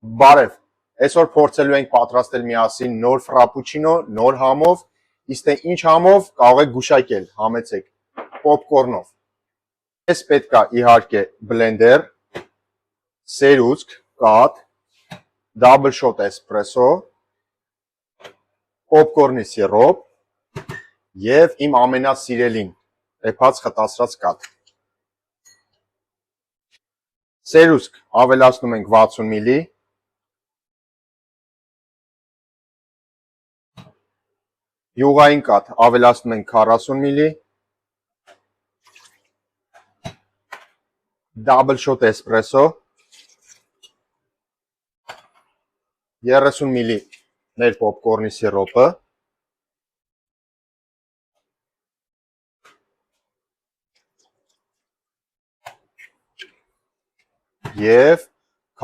Բարև, այսօր փորձելու ենք պատրաստել միասին նոր ֆրապուչինո, նոր համով, իսկ թե ինչ համով կարող եք գուշակել, համեցեք, պոպկորնով։ Ես պետք է իհարկե բլենդեր, սերուցք, կաթ, դաբլ շոտ էսպրեսո, պոպկորնի սիրոպ և իմ ամենասիրելին, էփած խտացրած կաթ։ Սերուցք ավելացնում ենք 60 մլ, յուղային կաթ ավելացնում ենք 40 մլ, դաբլ շոտ էսպրեսո 30 մլ մեր պոպկորնի սիրոպը, և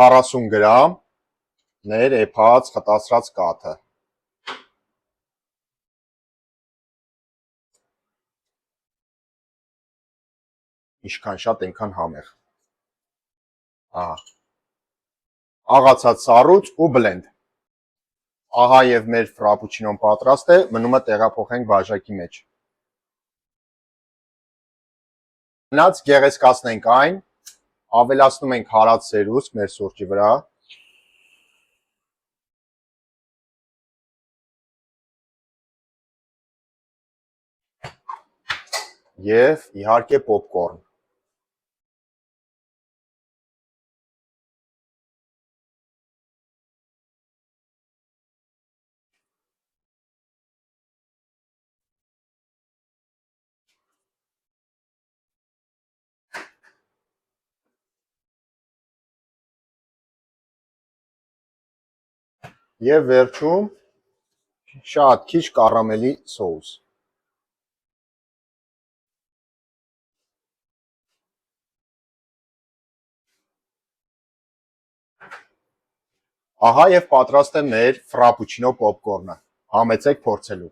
40 գրամ մեր էփած խտացրած կաթը։ Ինչքան շատ, այնքան համեղ։ Աղացած սառույց ու բլենդ։ Ահա և մեր ֆրապուչինոն պատրաստ է, մնում է տեղափոխենք բաժակի մեջ։ Մնաց գեղեցկացնենք այն, ավելացնում ենք հարած սերուցք մեր սուրճի վրա, և իհարկե պոպկորն։ Եվ վերջում շատ քիչ կարամելի սոուս։ Ահա և պատրաստ է մեր ֆրապուչինո պոպկորնը, համեցեք փորձելու։